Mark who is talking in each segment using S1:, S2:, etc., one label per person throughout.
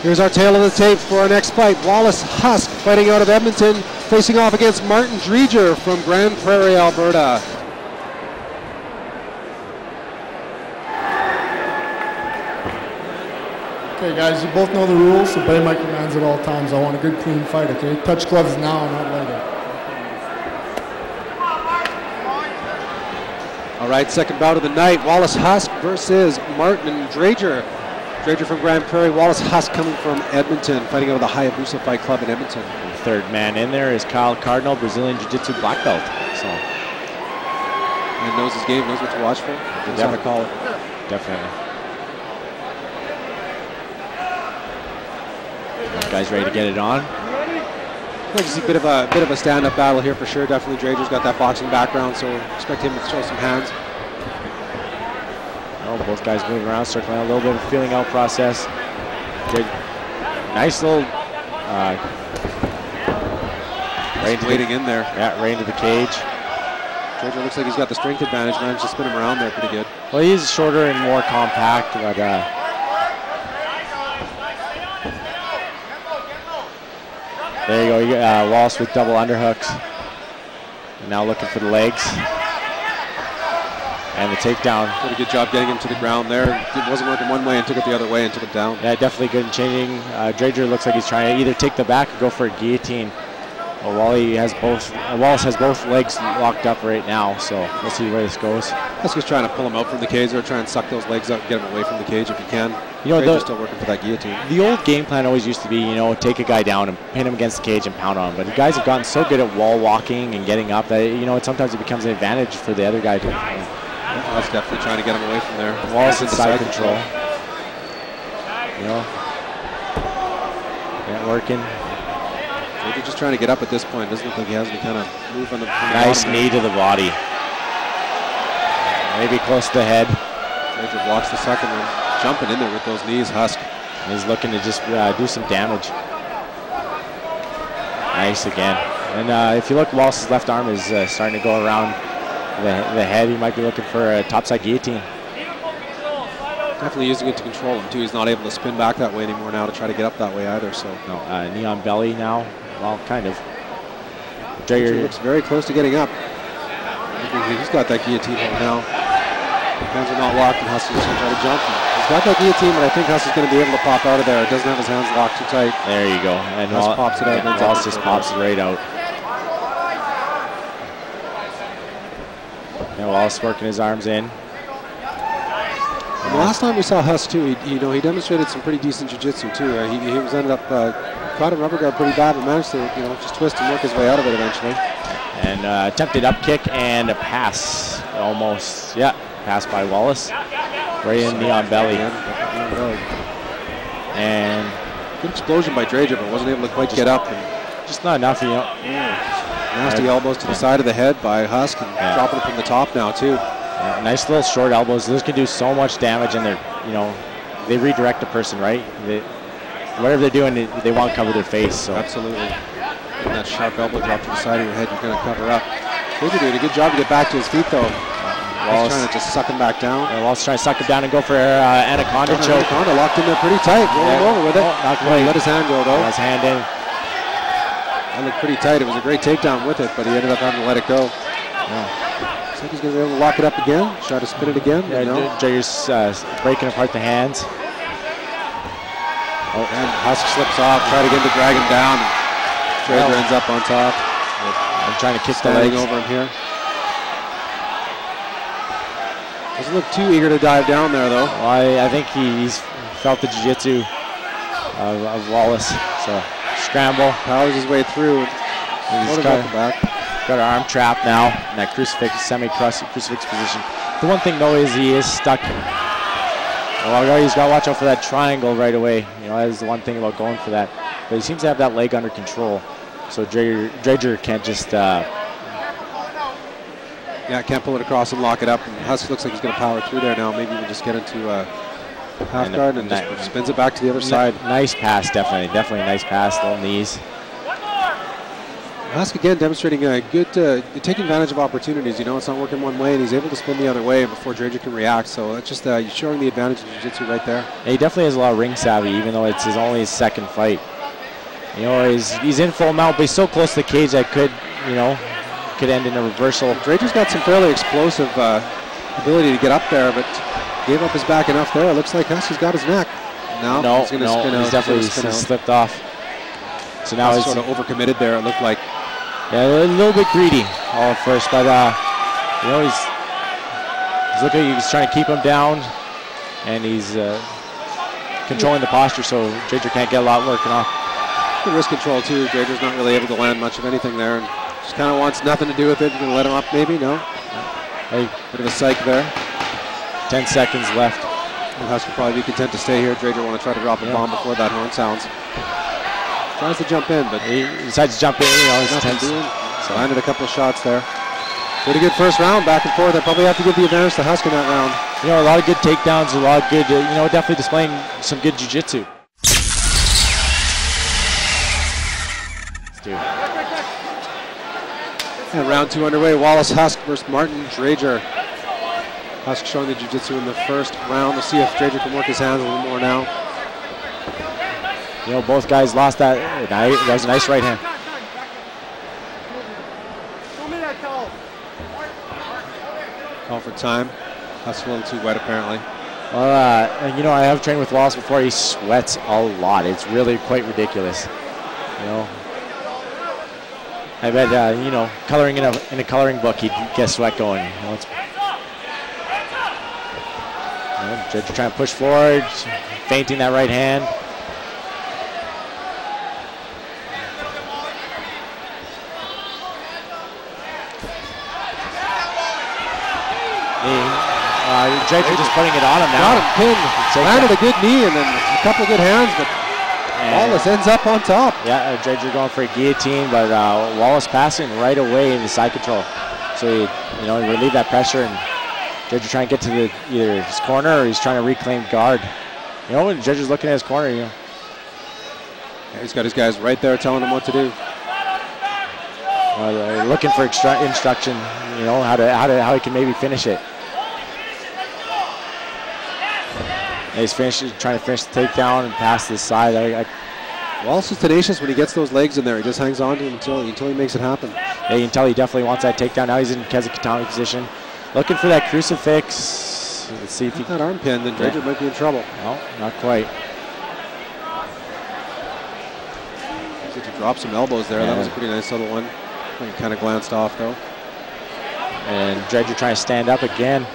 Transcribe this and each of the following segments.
S1: Here's our tail of the tape for our next fight. Wallace Husk fighting out of Edmonton, facing off against Martin Dreidger from Grande Prairie, Alberta.
S2: Okay guys, you both know the rules, so obey my commands at all times. I want a good clean fight, okay? Touch gloves now, not later.
S1: All right, second bout of the night. Wallace Husk versus Martin Dreidger. Dreidger from Grande Prairie, Wallace Husk coming from Edmonton, fighting out of the Hayabusa Fight Club in Edmonton.
S3: The third man in there is Kyle Cardinal, Brazilian Jiu-Jitsu black belt. So,
S1: and knows his game, knows what to watch for. Knows how to call it.
S3: Definitely. Guys ready to get it on?
S1: I think it's a bit of a stand-up battle here for sure. Definitely Dreidger's got that boxing background, so expect him to throw some hands.
S3: Oh, both guys moving around, circling a little bit of a feeling out process. Nice little
S1: right waiting in there.
S3: Yeah, right into the cage.
S1: Dreidger looks like he's got the strength advantage. Managed to spin him around there pretty good.
S3: Well, he's shorter and more compact, but there you go. Wallace with double underhooks. And now looking for the legs. And the takedown.
S1: Did a good job getting him to the ground there. It wasn't working one way and took it the other way and took him down.
S3: Yeah, definitely good in changing. Dreidger looks like he's trying to either take the back or go for a guillotine. Well, Wallace has both legs locked up right now, so we'll see where this goes.
S1: Husk is trying to pull him out from the cage or try and suck those legs out and get him away from the cage if he can.
S3: You know,
S1: Dreidger's still working for that guillotine.
S3: The old game plan always used to be, you know, take a guy down and pin him against the cage and pound on him. But the guys have gotten so good at wall walking and getting up that, you know, sometimes it becomes an advantage for the other guy to.
S1: That's definitely trying to get him away from there.
S3: Wallace in side control. You know, not working.
S1: Dreidger just trying to get up at this point. Doesn't look like he has any kind of move on the
S3: nice knee to the body. Maybe close to the head.
S1: Dreidger blocks the second one. Jumping in there with those knees, Husk.
S3: He's looking to just do some damage. Nice again. And if you look, Wallace's left arm is starting to go around the head. He might be looking for a topside guillotine.
S1: Definitely using it to control him too. He's not able to spin back that way anymore now to try to get up that way either. So
S3: no, knee on belly now. Well, kind of.
S1: Dreidger looks very close to getting up. He's got that guillotine hold now. Hands are not locked, and Husk is going to try to jump. He's got that guillotine, but I think Husk is going to be able to pop out of there. It doesn't have his hands locked too tight.
S3: There you go. And
S1: Husk pops it out.
S3: And Wallace just pops it right out. And Wallace working his arms in.
S1: And the last time we saw Husk too, he demonstrated some pretty decent jiu-jitsu too. He was ended up caught in rubber guard pretty bad, but managed to just twist and work his way out of it eventually.
S3: And attempted up kick and a pass, almost, yeah, pass by Wallace, right in knee on belly. And
S1: good explosion by Dreidger, but wasn't able to quite get up. And
S3: just not enough,
S1: nasty elbows to the side of the head by Husk, and dropping it from the top now too.
S3: Nice little short elbows. Those can do so much damage, and they redirect the person, right? Whatever they're doing, they want to cover their face. So
S1: absolutely. And that sharp elbow drop to the side of your head, you're going to cover up. Dreidger doing a good job to get back to his feet though. Wallace trying to just suck him back down.
S3: Wallace trying to suck him down and go for anaconda choke.
S1: Anaconda locked in there pretty tight. Rolling over with it.
S3: Not quite.
S1: Let his hand go though.
S3: His hand in.
S1: That looked pretty tight. It was a great takedown with it, but he ended up having to let it go. Looks like he's going to be able to lock it up again. Try to spin it again.
S3: Dreidger's breaking apart the hands.
S1: Oh, and Husk slips off. Try to get him to drag him down. Dreidger ends up on top.
S3: I'm trying to kick the legs
S1: over him here. Doesn't look too eager to dive down there though.
S3: Well, I think he's felt the jiu-jitsu of Wallace. So scramble.
S1: Powers his way through. He's got
S3: an arm trap now in that semi-crucifix position. The one thing though is he is stuck. Well, he's got to watch out for that triangle right away. That is the one thing about going for that. But he seems to have that leg under control. So Dreidger can't just
S1: can't pull it across and lock it up. And Husk looks like he's going to power through there now. Maybe even just get into half guard and just spins it back to the other side.
S3: Nice pass, definitely a nice pass. Little knees.
S1: Husk again demonstrating a good, taking advantage of opportunities. You know, it's not working one way, and he's able to spin the other way before Dreidger can react. So it's just showing the advantage of jiu-jitsu right there.
S3: Yeah, he definitely has a lot of ring savvy, even though it's only his second fight. You know, he's in full mount, but he's so close to the cage that could end in a reversal.
S1: Dreidger's got some fairly explosive ability to get up there, but gave up his back enough there. It looks like Husk has got his neck.
S3: No,
S1: he's going to spin out.
S3: He's definitely slipped off. So now he's
S1: sort of overcommitted there, it looked like.
S3: Yeah, a little bit greedy all at first, but you know, he's looking. He's trying to keep him down, and he's controlling the posture, so Dreidger can't get a lot working off.
S1: Good wrist control too. Dreidger's not really able to land much of anything there, and just kind of wants nothing to do with it. You're gonna let him up, maybe? No. Hey, bit of a psych there.
S3: 10 seconds left.
S1: And Husk will probably be content to stay here. Dreidger want to try to drop a bomb before that horn sounds. Tries to jump in, but
S3: he decides to jump in. You know, he's
S1: nothing doing. So landed a couple of shots there. Pretty good first round, back and forth. I probably have to give the advantage to Husk in that round.
S3: You know, a lot of good takedowns, a lot of good, definitely displaying some good jiu-jitsu. Let's do it.
S1: And round 2 underway. Wallace Husk versus Martin Dreidger. Husk showing the jiu-jitsu in the first round. We'll see if Dreidger can work his hands a little more now.
S3: You know, both guys lost that. That was a nice right hand.
S1: Call for time. Husk a little too wet, apparently.
S3: Well, you know, I have trained with Wallace before. He sweats a lot. It's really quite ridiculous. You know, I bet you know, coloring in a coloring book, he'd get sweat going. You know, Dreidger trying to push forward, feinting that right hand. Dreidger just putting it on him now.
S1: Got him pinned. Landed a good knee and then a couple of good hands, but Wallace ends up on top.
S3: Yeah, Dreidger going for a guillotine, but Wallace passing right away in the side control. So he relieve that pressure, and Dreidger trying to get to either his corner or he's trying to reclaim guard. You know, when Dreidger's looking at his corner, you know.
S1: Yeah, he's got his guys right there telling him what to do.
S3: Looking for instruction, you know, how he can maybe finish it. He's trying to finish the takedown and pass this side.
S1: Wallace is tenacious when he gets those legs in there. He just hangs on to him until he makes it happen.
S3: Yeah, you can tell he definitely wants that takedown. Now he's in Kazakatami position. Looking for that crucifix. Let's see if he
S1: that arm pin, then Dreidger might be in trouble.
S3: No, not quite.
S1: He dropped some elbows there. Yeah. That was a pretty nice little one. He kind of glanced off though.
S3: And Dreidger trying to stand up again.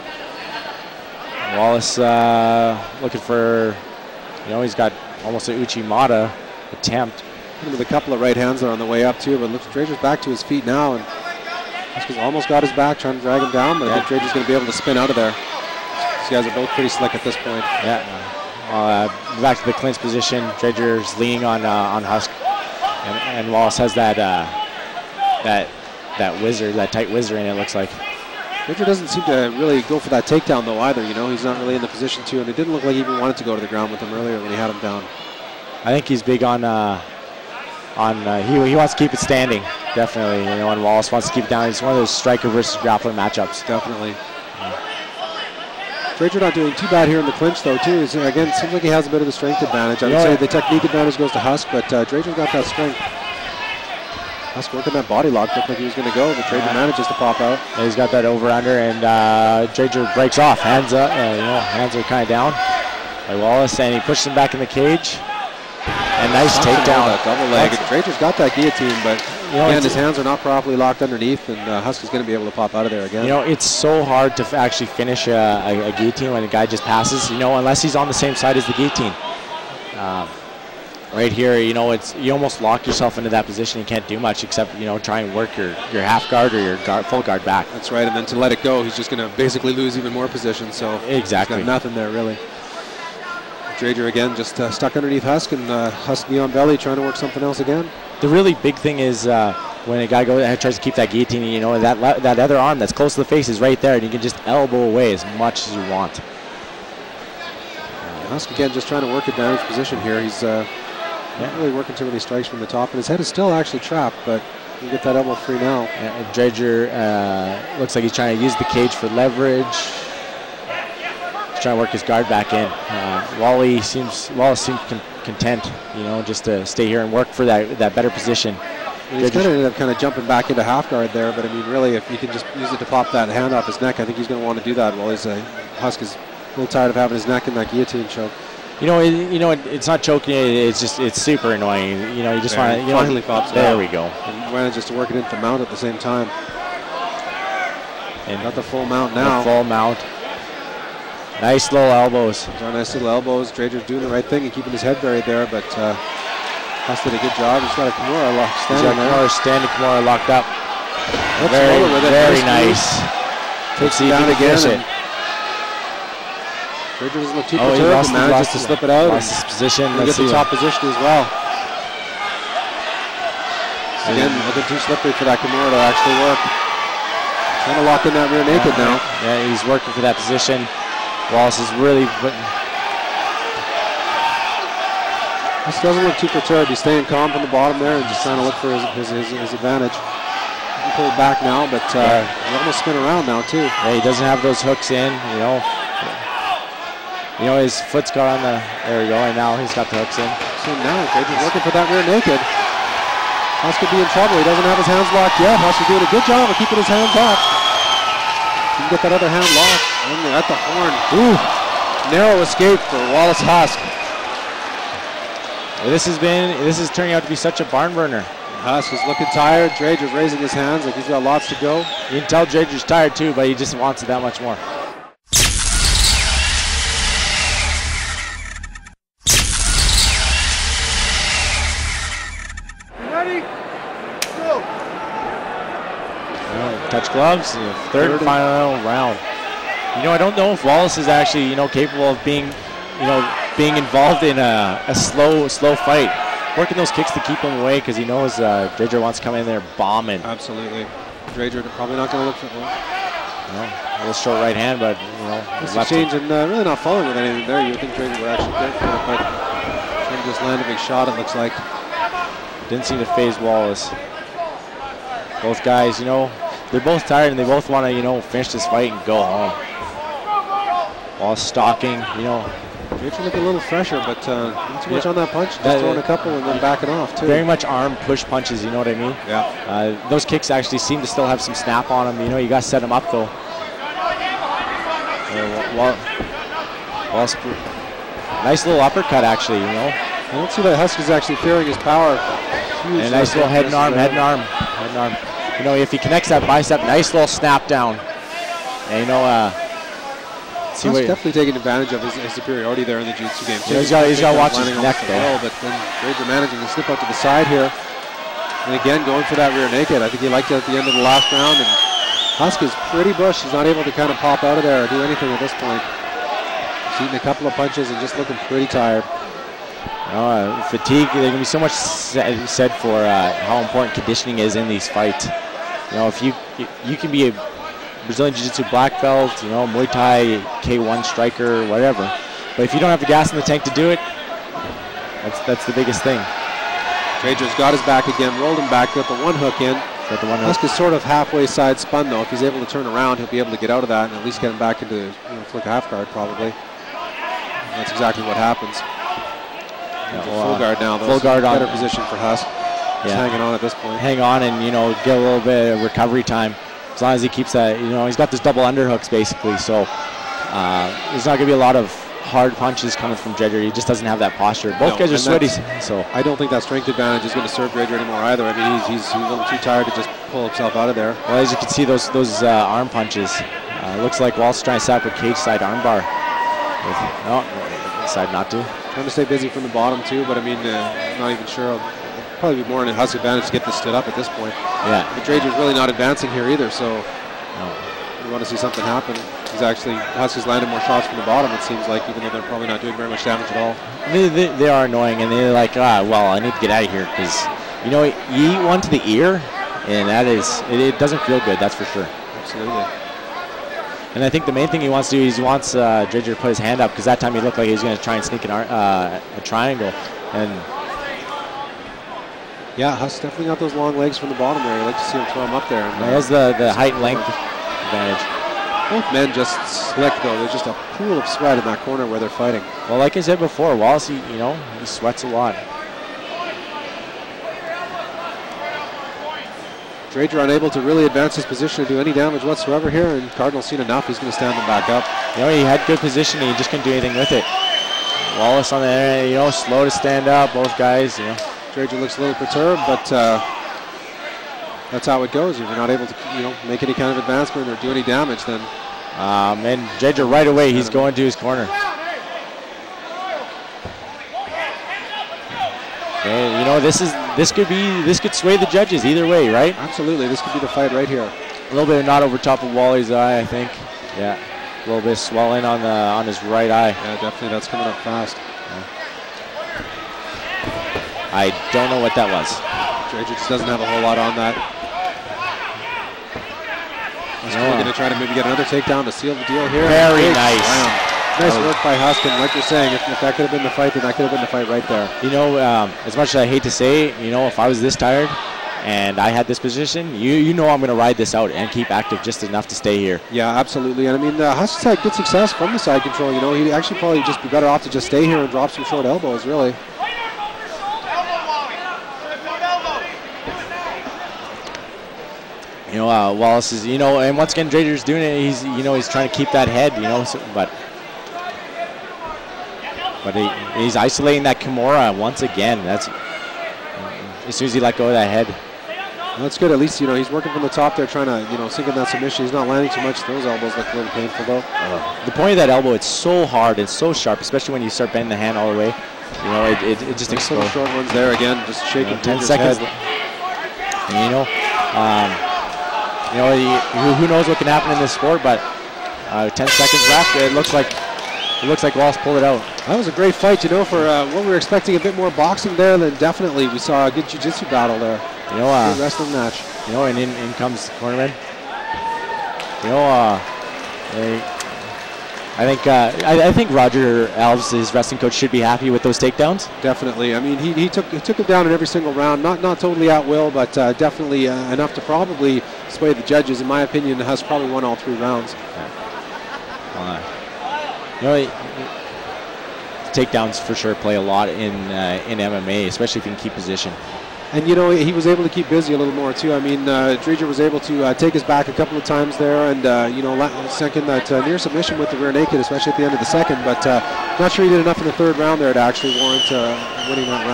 S3: Wallace looking for, you know, he's got almost an Uchimata attempt.
S1: With a couple of right hands there on the way up too, but looks Dreidger's back to his feet now, and Husk almost got his back, trying to drag him down, but I think Dreidger's going to be able to spin out of there. These guys are both pretty slick at this point.
S3: Yeah. Back to the clinch position. Dreidger's leaning on Husk, and Wallace has that whizzer, that tight whizzer in it, looks like.
S1: Dreidger doesn't seem to really go for that takedown though either. You know, he's not really in the position to, and it didn't look like he even wanted to go to the ground with him earlier when he had him down.
S3: I think he's big on he wants to keep it standing, definitely. You know, and Wallace wants to keep it down. It's one of those striker versus grappler matchups.
S1: Definitely. Dreidger not doing too bad here in the clinch though too. Again, it seems like he has a bit of the strength advantage. I would say the technique advantage goes to Husk, but Dreidger got that strength. Husk working that body lock, looked like he was going to go, but Dreidger manages to pop out.
S3: Yeah, he's got that over-under, and Dreidger breaks off. Hands up, hands are kind of down by Wallace, and he pushes him back in the cage. And nice takedown.
S1: That double leg. Dreidger's got that guillotine, but again, his hands are not properly locked underneath, and Husk is going to be able to pop out of there again. You
S3: know, it's so hard to actually finish a guillotine when a guy just passes, you know, unless he's on the same side as the guillotine. Right here, you know, you almost lock yourself into that position. You can't do much except, you know, try and work your half guard or your full guard back.
S1: That's right, and then to let it go, he's just going to basically lose even more position. So
S3: exactly,
S1: he's got nothing there really. Dreidger again just stuck underneath Husk, and Husk knee on belly trying to work something else again.
S3: The really big thing is when a guy tries to keep that guillotine, you know, that other arm that's close to the face is right there, and you can just elbow away as much as you want.
S1: Husk again just trying to work advantage position here. He's not really working too many strikes from the top, and his head is still actually trapped, but You get that elbow free now.
S3: Dreidger looks like he's trying to use the cage for leverage. He's trying to work his guard back in. Wallace seems content, you know, just to stay here and work for that better position.
S1: He's kind of ended up jumping back into half guard there, but I mean, really, if you can just use it to pop that hand off his neck, I think he's going to want to do that. While Husk is a little tired of having his neck in that guillotine choke.
S3: It's not choking. It's super annoying. You know, you just want to.
S1: Finally pops it
S3: there
S1: out.
S3: We go.
S1: And manages to work it into the mount at the same time. And got the full mount now.
S3: The full mount. Nice little elbows.
S1: Those are nice little elbows. Dreidger's doing the right thing and keeping his head buried there, but Husk did a good job. He's got a Kimura
S3: standing Kimura locked up. Very nice.
S1: Takes it down again. Dreidger doesn't look too perturbed and manages to slip it out.
S3: Lost his position.
S1: He gets the top position as well. Again, looking too slippery for that Kimura to actually work. Trying to lock in that rear naked now.
S3: Yeah, he's working for that position. Wallace is really putting.
S1: This doesn't look too perturbed. He's staying calm from the bottom there and just trying to look for his advantage. He pulled back now, but he almost spin around now too.
S3: Yeah, he doesn't have those hooks in, you know. His foot's got on the, there we go, and now he's got the hooks in.
S1: So now Dreidger's looking for that rear naked. Husk could be in trouble. He doesn't have his hands locked yet. Husk is doing a good job of keeping his hands up. He can get that other hand locked. And at the horn. Ooh, narrow escape for Wallace Husk.
S3: This is turning out to be such a barn burner.
S1: Husk is looking tired. Dreidger's raising his hands like he's got lots to go.
S3: You can tell Dreidger's tired too, but he just wants it that much more. Touch gloves, third and final round. I don't know if Wallace is actually, capable of being involved in a slow fight. Working those kicks to keep him away because he knows Dreidger wants to come in there bombing.
S1: Absolutely. Dreidger probably not going to look for one.
S3: A little short right hand, but
S1: this exchange and really not following with anything there. You would think Dreidger would actually go for it, but trying to just land a big shot. It looks like
S3: didn't seem to phase Wallace. Both guys, they're both tired and they both want to, finish this fight and go home. Wallace stalking,
S1: Dreidger look a little fresher, but not too much on that punch. Just throwing a couple and then backing off too.
S3: Very much arm push punches, you know what I mean?
S1: Yeah.
S3: Those kicks actually seem to still have some snap on them. You got to set them up though. Wallace, nice little uppercut actually,
S1: I don't see that Husk is actually fearing his power.
S3: And a nice little head and arm. If he connects that bicep, nice little snap down. And
S1: Husk definitely taking advantage of his superiority there in the jiu-jitsu game.
S3: He's got to watch his neck though.
S1: But then Dreidger managing to slip out to the side here. And again, going for that rear naked. I think he liked it at the end of the last round. And Husk is pretty bush. He's not able to kind of pop out of there or do anything at this point. He's eating a couple of punches and just looking pretty tired.
S3: Fatigue, there can be so much said for how important conditioning is in these fights. If you can be a Brazilian Jiu-Jitsu black belt, Muay Thai, K1 striker, whatever, but if you don't have the gas in the tank to do it, that's the biggest thing.
S1: Dreidger's got his back again, rolled him back, got the one hook in. Husk is sort of halfway side spun though. If he's able to turn around, he'll be able to get out of that and at least get him back into flick a half guard probably. And that's exactly what happens. Full guard now, though.
S3: Full guard on.
S1: Better position for Husk. He's hanging on at this point.
S3: Hang on and, get a little bit of recovery time. As long as he keeps that, he's got those double underhooks basically. So there's not going to be a lot of hard punches coming from Dreidger. He just doesn't have that posture. Both guys are sweaty. So
S1: I don't think that strength advantage is going to serve Dreidger anymore either. I mean, he's a little too tired to just pull himself out of there.
S3: Well, as you can see, those arm punches. Looks like Wallace trying to set up a cage side arm bar. Decided not to.
S1: Trying to stay busy from the bottom too, but I mean, I'm not even sure. It'll probably be more in Husk's advantage to get this stood up at this point.
S3: Yeah.
S1: But Dreidger's really not advancing here either, so we want to see something happen. Husk has landed more shots from the bottom, it seems like, even though they're probably not doing very much damage at all.
S3: They are annoying, and they're like, well, I need to get out of here, because, you eat one to the ear, and it doesn't feel good, that's for sure.
S1: Absolutely.
S3: And I think the main thing he wants to do is he wants Dreidger to put his hand up because that time he looked like he was going to try and sneak a triangle. And
S1: Yeah, Husk definitely got those long legs from the bottom there. You like to see him throw him up there. And,
S3: he has the height and length advantage.
S1: Both men just slick, though. There's just a pool of sweat in that corner where they're fighting.
S3: Well, like I said before, Wallace, he sweats a lot.
S1: Dreidger unable to really advance his position or do any damage whatsoever here, and Cardinal's seen enough. He's going to stand them back up.
S3: He had good positioning. He just couldn't do anything with it. Wallace on the end, slow to stand up. Both guys,
S1: Dreidger looks a little perturbed, but that's how it goes. If you're not able to, make any kind of advancement or do any damage, then.
S3: And Dreidger right away, he's going to his corner. And this could sway the judges either way, right?
S1: Absolutely, this could be the fight right here.
S3: A little bit of knot over top of Wally's eye, I think. Yeah, a little bit of swelling on his right eye.
S1: Yeah, definitely, that's coming up fast.
S3: Yeah. I don't know what that was.
S1: Dreidger just doesn't have a whole lot on that. He's going to try to maybe get another takedown to seal the deal here.
S3: Very nice.
S1: Nice work by Husk, and like you're saying, if that could have been the fight, then that could have been the fight right there.
S3: As much as I hate to say, if I was this tired and I had this position, I'm going to ride this out and keep active just enough to stay here.
S1: Yeah, absolutely. And I mean, Husk's had good success from the side control. He'd actually probably just be better off to just stay here and drop some short elbows, really.
S3: Wallace is, and once again, Dreidger's doing it. He's trying to keep that head, but he's isolating that Kimura once again. That's as soon as he let go of that head.
S1: Well, that's good. At least he's working from the top there, trying to sink in that submission. He's not landing too much. Those elbows look a little painful though.
S3: The point of that elbow, it's so hard, it's so sharp, especially when you start bending the hand all the way. It just explodes.
S1: Little short ones there again, just shaking
S3: 10 seconds.
S1: Head.
S3: And who knows what can happen in this sport, but 10 seconds left. It looks like Wallace pulled it out.
S1: That was a great fight, for what we were expecting, a bit more boxing there. Then definitely we saw a good jiu-jitsu battle there. Good wrestling match.
S3: And in comes the cornerman. I think Roger Alves, his wrestling coach, should be happy with those takedowns.
S1: Definitely. I mean, he took him down in every single round. Not totally at will, but definitely enough to probably sway the judges. In my opinion, Husk probably won all 3 rounds.
S3: Takedowns for sure play a lot in MMA, especially if you can keep position.
S1: And he was able to keep busy a little more too. I mean, Dreidger was able to take his back a couple of times there, and second that near submission with the rear naked, especially at the end of the second. But not sure he did enough in the 3rd round there to actually warrant winning that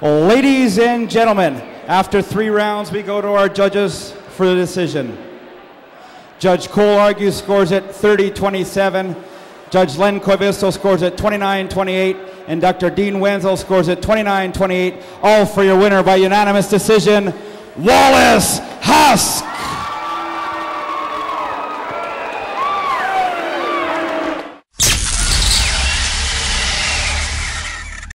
S1: round.
S4: Ladies and gentlemen, after 3 rounds, we go to our judges for the decision. Judge Cole argues, scores it 30-27. Judge Len Covisto scores it 29-28. And Dr. Dean Wenzel scores it 29-28. All for your winner by unanimous decision, Wallace Husk.